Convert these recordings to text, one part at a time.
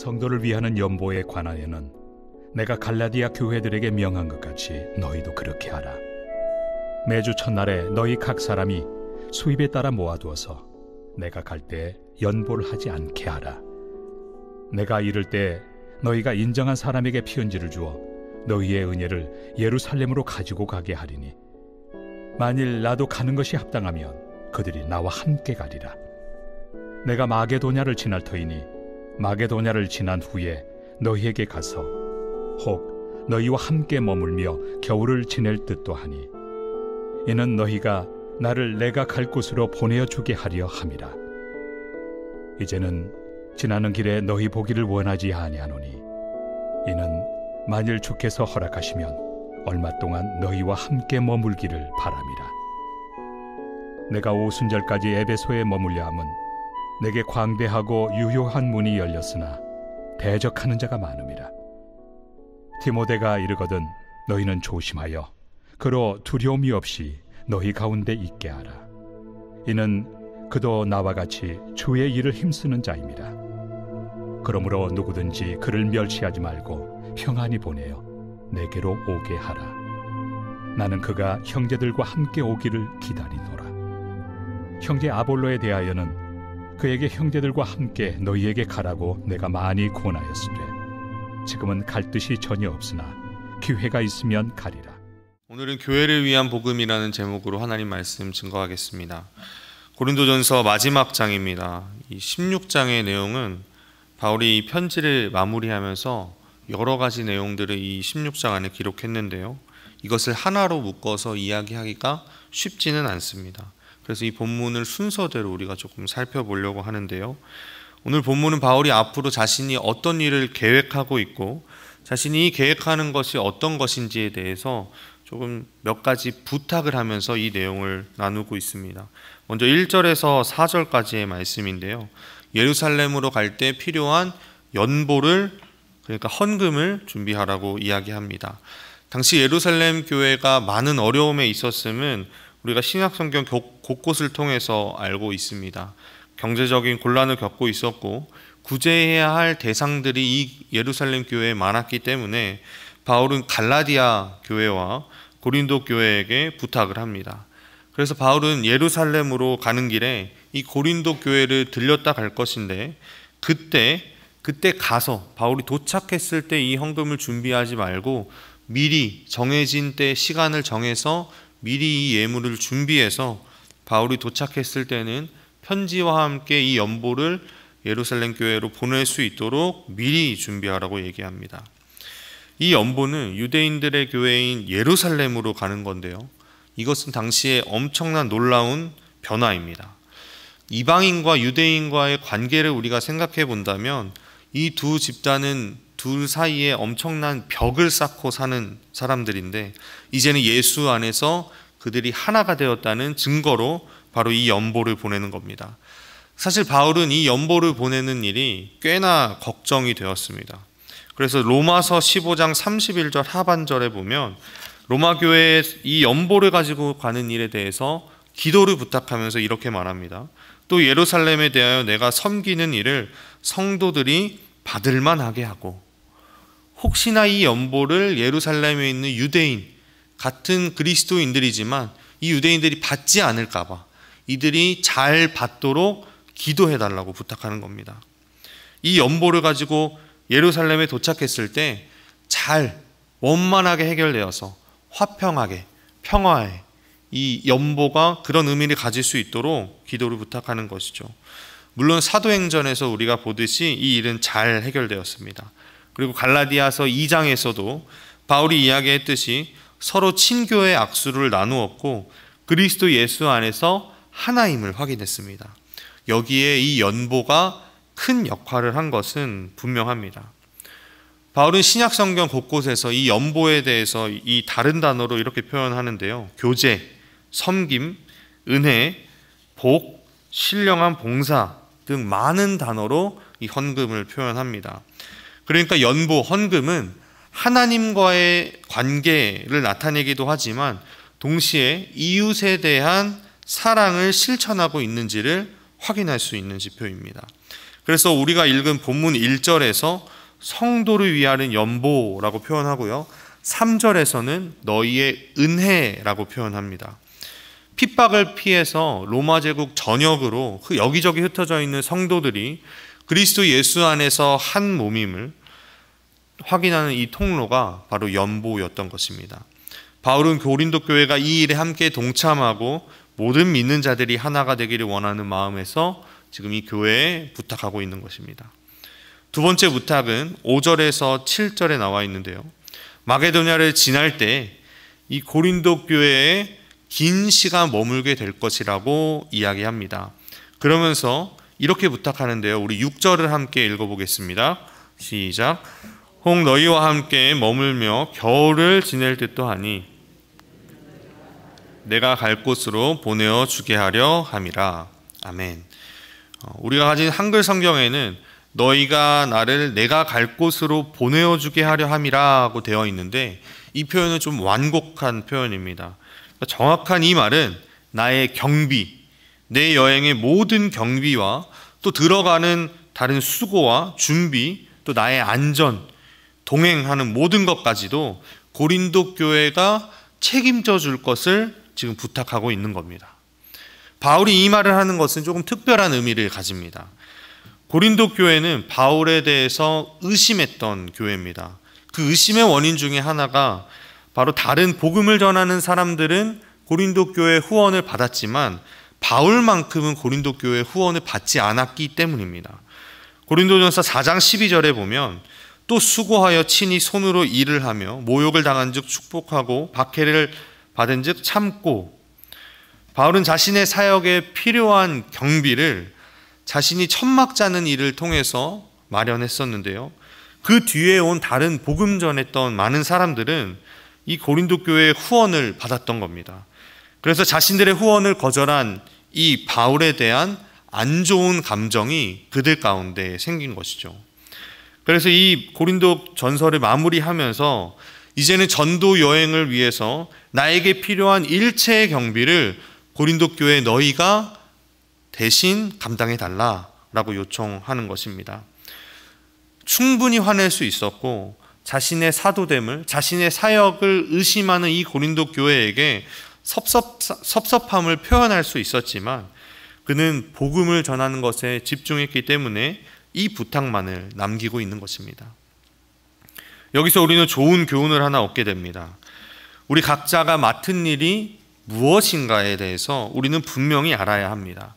성도를 위하는 연보에 관하여는 내가 갈라디아 교회들에게 명한 것 같이 너희도 그렇게 하라. 매주 첫날에 너희 각 사람이 수입에 따라 모아두어서 내가 갈 때 연보를 하지 않게 하라. 내가 이를 때 너희가 인정한 사람에게 피은지를 주어 너희의 은혜를 예루살렘으로 가지고 가게 하리니 만일 나도 가는 것이 합당하면 그들이 나와 함께 가리라. 내가 마게도냐를 지날 터이니 마게도냐를 지난 후에 너희에게 가서 혹 너희와 함께 머물며 겨울을 지낼 뜻도 하니 이는 너희가 나를 내가 갈 곳으로 보내어주게 하려 함이라. 이제는 지나는 길에 너희 보기를 원하지 아니하노니 이는 만일 주께서 허락하시면 얼마 동안 너희와 함께 머물기를 바람이라. 내가 오순절까지 에베소에 머물려 함은 내게 광대하고 유효한 문이 열렸으나 대적하는 자가 많음이라. 디모데가 이르거든 너희는 조심하여 그로 두려움이 없이 너희 가운데 있게 하라. 이는 그도 나와 같이 주의 일을 힘쓰는 자임이라. 그러므로 누구든지 그를 멸시하지 말고 평안히 보내어 내게로 오게 하라. 나는 그가 형제들과 함께 오기를 기다리노라. 형제 아볼로에 대하여는 그에게 형제들과 함께 너희에게 가라고 내가 많이 권하였으되 지금은 갈 뜻이 전혀 없으나 기회가 있으면 가리라. 오늘은 교회를 위한 복음이라는 제목으로 하나님 말씀 증거하겠습니다. 고린도전서 마지막 장입니다. 이 16장의 내용은 바울이 이 편지를 마무리하면서 여러 가지 내용들을 이 16장 안에 기록했는데요. 이것을 하나로 묶어서 이야기하기가 쉽지는 않습니다. 그래서 이 본문을 순서대로 우리가 조금 살펴보려고 하는데요. 오늘 본문은 바울이 앞으로 자신이 어떤 일을 계획하고 있고 자신이 계획하는 것이 어떤 것인지에 대해서 조금 몇 가지 부탁을 하면서 이 내용을 나누고 있습니다. 먼저 1절에서 4절까지의 말씀인데요. 예루살렘으로 갈 때 필요한 연보를, 그러니까 헌금을 준비하라고 이야기합니다. 당시 예루살렘 교회가 많은 어려움에 있었음은 우리가 신약성경 곳곳을 통해서 알고 있습니다. 경제적인 곤란을 겪고 있었고 구제해야 할 대상들이 이 예루살렘 교회에 많았기 때문에 바울은 갈라디아 교회와 고린도 교회에게 부탁을 합니다. 그래서 바울은 예루살렘으로 가는 길에 이 고린도 교회를 들렸다 갈 것인데 그때 가서 바울이 도착했을 때 이 헌금을 준비하지 말고 미리 정해진 때 시간을 정해서 미리 이 예물을 준비해서 바울이 도착했을 때는 편지와 함께 이 연보를 예루살렘 교회로 보낼 수 있도록 미리 준비하라고 얘기합니다. 이 연보는 유대인들의 교회인 예루살렘으로 가는 건데요. 이것은 당시에 엄청난 놀라운 변화입니다. 이방인과 유대인과의 관계를 우리가 생각해 본다면 이 두 집단은 둘 사이에 엄청난 벽을 쌓고 사는 사람들인데 이제는 예수 안에서 그들이 하나가 되었다는 증거로 바로 이 연보를 보내는 겁니다. 사실 바울은 이 연보를 보내는 일이 꽤나 걱정이 되었습니다. 그래서 로마서 15장 31절 하반절에 보면 로마 교회에 이 연보를 가지고 가는 일에 대해서 기도를 부탁하면서 이렇게 말합니다. 또 예루살렘에 대하여 내가 섬기는 일을 성도들이 받을만 하게 하고 혹시나 이 연보를 예루살렘에 있는 유대인 같은 그리스도인들이지만 이 유대인들이 받지 않을까 봐 이들이 잘 받도록 기도해달라고 부탁하는 겁니다. 이 연보를 가지고 예루살렘에 도착했을 때 잘 원만하게 해결되어서 화평하게 평화에 이 연보가 그런 의미를 가질 수 있도록 기도를 부탁하는 것이죠. 물론 사도행전에서 우리가 보듯이 이 일은 잘 해결되었습니다. 그리고 갈라디아서 2장에서도 바울이 이야기했듯이 서로 친교의 악수를 나누었고 그리스도 예수 안에서 하나임을 확인했습니다. 여기에 이 연보가 큰 역할을 한 것은 분명합니다. 바울은 신약성경 곳곳에서 이 연보에 대해서 이 다른 단어로 이렇게 표현하는데요. 교제, 섬김, 은혜, 복, 신령한 봉사 등 많은 단어로 이 헌금을 표현합니다. 그러니까 연보, 헌금은 하나님과의 관계를 나타내기도 하지만 동시에 이웃에 대한 사랑을 실천하고 있는지를 확인할 수 있는 지표입니다. 그래서 우리가 읽은 본문 1절에서 성도를 위하는 연보라고 표현하고요, 3절에서는 너희의 은혜라고 표현합니다. 핍박을 피해서 로마 제국 전역으로 여기저기 흩어져 있는 성도들이 그리스도 예수 안에서 한 몸임을 확인하는 이 통로가 바로 연보였던 것입니다. 바울은 고린도 교회가 이 일에 함께 동참하고 모든 믿는 자들이 하나가 되기를 원하는 마음에서 지금 이 교회에 부탁하고 있는 것입니다. 두 번째 부탁은 5절에서 7절에 나와 있는데요, 마게도냐를 지날 때 이 고린도 교회에 긴 시간 머물게 될 것이라고 이야기합니다. 그러면서 이렇게 부탁하는데요, 우리 6절을 함께 읽어보겠습니다. 시작. 혹 너희와 함께 머물며 겨울을 지낼 듯도 하니 내가 갈 곳으로 보내어 주게 하려 함이라. 아멘. 우리가 가진 한글 성경에는 너희가 나를 내가 갈 곳으로 보내어 주게 하려 함이라고 되어 있는데, 이 표현은 좀 완곡한 표현입니다. 정확한 이 말은 나의 경비, 내 여행의 모든 경비와 또 들어가는 다른 수고와 준비, 또 나의 안전, 동행하는 모든 것까지도 고린도 교회가 책임져 줄 것을 지금 부탁하고 있는 겁니다. 바울이 이 말을 하는 것은 조금 특별한 의미를 가집니다. 고린도 교회는 바울에 대해서 의심했던 교회입니다. 그 의심의 원인 중에 하나가 바로 다른 복음을 전하는 사람들은 고린도 교회 후원을 받았지만 바울만큼은 고린도 교회 후원을 받지 않았기 때문입니다. 고린도전서 4장 12절에 보면 또 수고하여 친히 손으로 일을 하며 모욕을 당한 즉 축복하고 박해를 받은 즉 참고. 바울은 자신의 사역에 필요한 경비를 자신이 천막 짜는 일을 통해서 마련했었는데요, 그 뒤에 온 다른 복음 전했던 많은 사람들은 이 고린도 교회의 후원을 받았던 겁니다. 그래서 자신들의 후원을 거절한 이 바울에 대한 안 좋은 감정이 그들 가운데 생긴 것이죠. 그래서 이 고린도 전서를 마무리하면서 이제는 전도 여행을 위해서 나에게 필요한 일체의 경비를 고린도 교회 너희가 대신 감당해 달라라고 요청하는 것입니다. 충분히 화낼 수 있었고 자신의 사도됨을, 자신의 사역을 의심하는 이 고린도 교회에게 섭섭함을 표현할 수 있었지만 그는 복음을 전하는 것에 집중했기 때문에 이 부탁만을 남기고 있는 것입니다. 여기서 우리는 좋은 교훈을 하나 얻게 됩니다. 우리 각자가 맡은 일이 무엇인가에 대해서 우리는 분명히 알아야 합니다.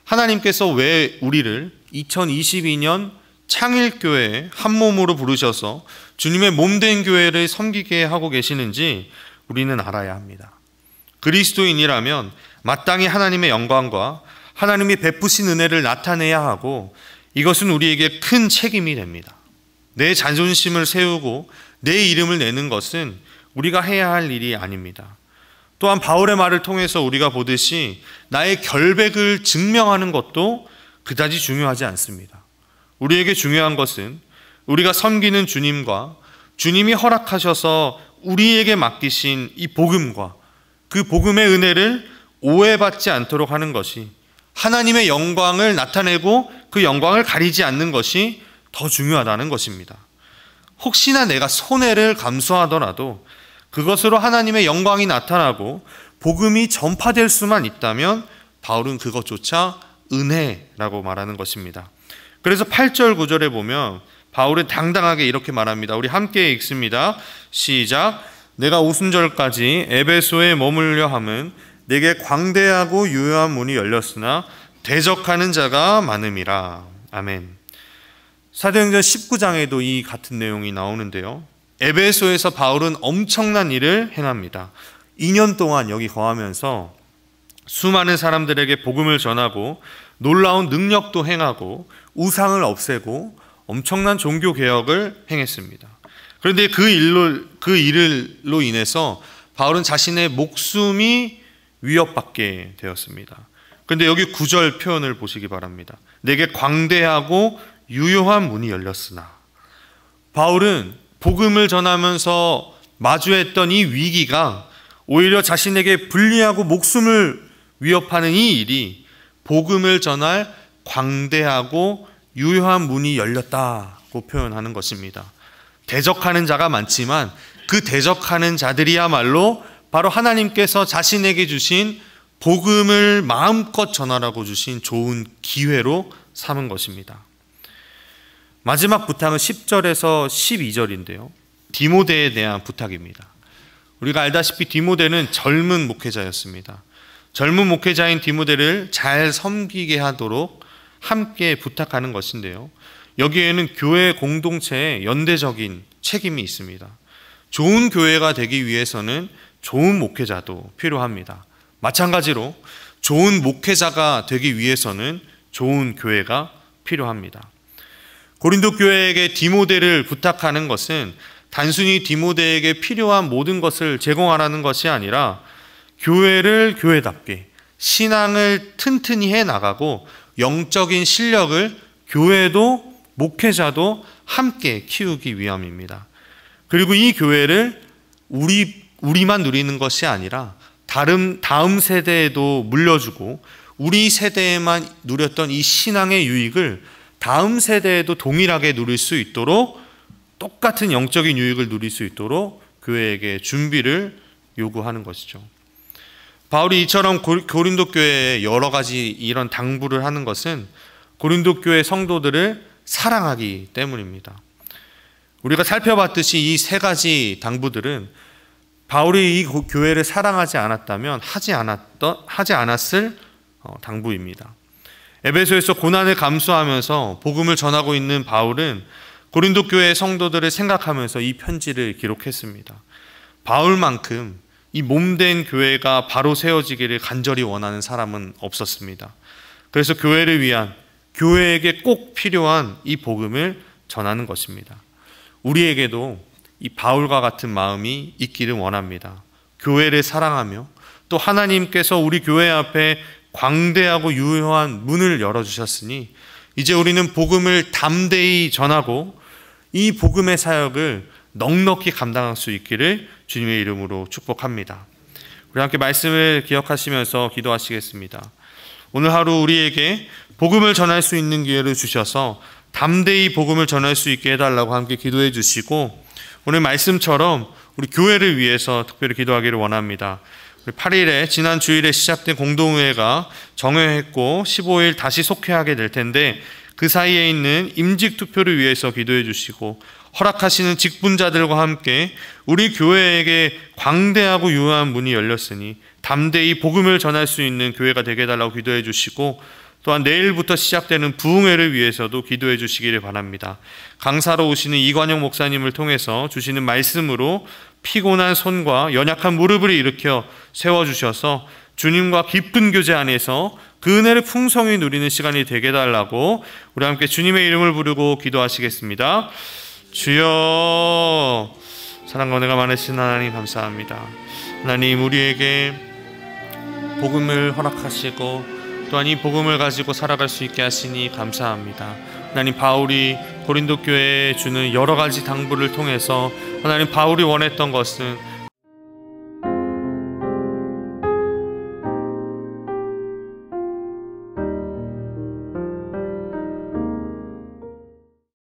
하나님께서 왜 우리를 2022년 창일교회에 한 몸으로 부르셔서 주님의 몸된 교회를 섬기게 하고 계시는지 우리는 알아야 합니다. 그리스도인이라면 마땅히 하나님의 영광과 하나님이 베푸신 은혜를 나타내야 하고, 이것은 우리에게 큰 책임이 됩니다. 내 자존심을 세우고 내 이름을 내는 것은 우리가 해야 할 일이 아닙니다. 또한 바울의 말을 통해서 우리가 보듯이 나의 결백을 증명하는 것도 그다지 중요하지 않습니다. 우리에게 중요한 것은 우리가 섬기는 주님과 주님이 허락하셔서 우리에게 맡기신 이 복음과 그 복음의 은혜를 오해받지 않도록 하는 것이, 하나님의 영광을 나타내고 그 영광을 가리지 않는 것이 더 중요하다는 것입니다. 혹시나 내가 손해를 감수하더라도 그것으로 하나님의 영광이 나타나고 복음이 전파될 수만 있다면 바울은 그것조차 은혜라고 말하는 것입니다. 그래서 8절 9절에 보면 바울은 당당하게 이렇게 말합니다. 우리 함께 읽습니다. 시작. 내가 오순절까지 에베소에 머물려 함은 내게 광대하고 유효한 문이 열렸으나 대적하는 자가 많음이라. 아멘. 사도행전 19장에도 이 같은 내용이 나오는데요, 에베소에서 바울은 엄청난 일을 행합니다. 2년 동안 여기 거하면서 수많은 사람들에게 복음을 전하고 놀라운 능력도 행하고 우상을 없애고 엄청난 종교 개혁을 행했습니다. 그런데 그 일로 인해서 바울은 자신의 목숨이 위협받게 되었습니다. 그런데 여기 9절 표현을 보시기 바랍니다. 내게 광대하고 유효한 문이 열렸으나. 바울은 복음을 전하면서 마주했던 이 위기가 오히려 자신에게 불리하고 목숨을 위협하는 이 일이 복음을 전할 광대하고 유효한 문이 열렸다고 표현하는 것입니다. 대적하는 자가 많지만 그 대적하는 자들이야말로 바로 하나님께서 자신에게 주신 복음을 마음껏 전하라고 주신 좋은 기회로 삼은 것입니다. 마지막 부탁은 10절에서 12절인데요. 디모데에 대한 부탁입니다. 우리가 알다시피 디모데는 젊은 목회자였습니다. 젊은 목회자인 디모데를 잘 섬기게 하도록 함께 부탁하는 것인데요. 여기에는 교회 공동체의 연대적인 책임이 있습니다. 좋은 교회가 되기 위해서는 좋은 목회자도 필요합니다. 마찬가지로 좋은 목회자가 되기 위해서는 좋은 교회가 필요합니다. 고린도 교회에게 디모데를 부탁하는 것은 단순히 디모데에게 필요한 모든 것을 제공하라는 것이 아니라 교회를 교회답게 신앙을 튼튼히 해나가고 영적인 실력을 교회도 목회자도 함께 키우기 위함입니다. 그리고 이 교회를 우리만 누리는 것이 아니라 다음 세대에도 물려주고 우리 세대에만 누렸던 이 신앙의 유익을 다음 세대에도 동일하게 누릴 수 있도록 똑같은 영적인 유익을 누릴 수 있도록 교회에게 준비를 요구하는 것이죠. 바울이 이처럼 고린도 교회에 여러 가지 이런 당부를 하는 것은 고린도 교회 성도들을 사랑하기 때문입니다. 우리가 살펴봤듯이 이 세 가지 당부들은 바울이 이 교회를 사랑하지 않았다면 하지 않았을 당부입니다. 에베소에서 고난을 감수하면서 복음을 전하고 있는 바울은 고린도 교회 성도들을 생각하면서 이 편지를 기록했습니다. 바울만큼 이 몸된 교회가 바로 세워지기를 간절히 원하는 사람은 없었습니다. 그래서 교회를 위한, 교회에게 꼭 필요한 이 복음을 전하는 것입니다. 우리에게도 이 바울과 같은 마음이 있기를 원합니다. 교회를 사랑하며 또 하나님께서 우리 교회 앞에 광대하고 유효한 문을 열어주셨으니 이제 우리는 복음을 담대히 전하고 이 복음의 사역을 넉넉히 감당할 수 있기를 주님의 이름으로 축복합니다. 우리 함께 말씀을 기억하시면서 기도하시겠습니다. 오늘 하루 우리에게 복음을 전할 수 있는 기회를 주셔서 담대히 복음을 전할 수 있게 해달라고 함께 기도해 주시고 오늘 말씀처럼 우리 교회를 위해서 특별히 기도하기를 원합니다. 8일에 지난 주일에 시작된 공동회가 정회했고 15일 다시 속회하게 될 텐데 그 사이에 있는 임직 투표를 위해서 기도해 주시고 허락하시는 직분자들과 함께 우리 교회에게 광대하고 유효한 문이 열렸으니 담대히 복음을 전할 수 있는 교회가 되게 해달라고 기도해 주시고 또한 내일부터 시작되는 부흥회를 위해서도 기도해 주시기를 바랍니다. 강사로 오시는 이관영 목사님을 통해서 주시는 말씀으로 피곤한 손과 연약한 무릎을 일으켜 세워주셔서 주님과 깊은 교제 안에서 그 은혜를 풍성히 누리는 시간이 되게 해달라고 우리 함께 주님의 이름을 부르고 기도하시겠습니다. 주여, 사랑과 은혜가 많으신 하나님 감사합니다. 하나님, 우리에게 복음을 허락하시고 또한 이 복음을 가지고 살아갈 수 있게 하시니 감사합니다. 하나님, 바울이 고린도 교회에 주는 여러 가지 당부를 통해서 하나님, 바울이 원했던 것은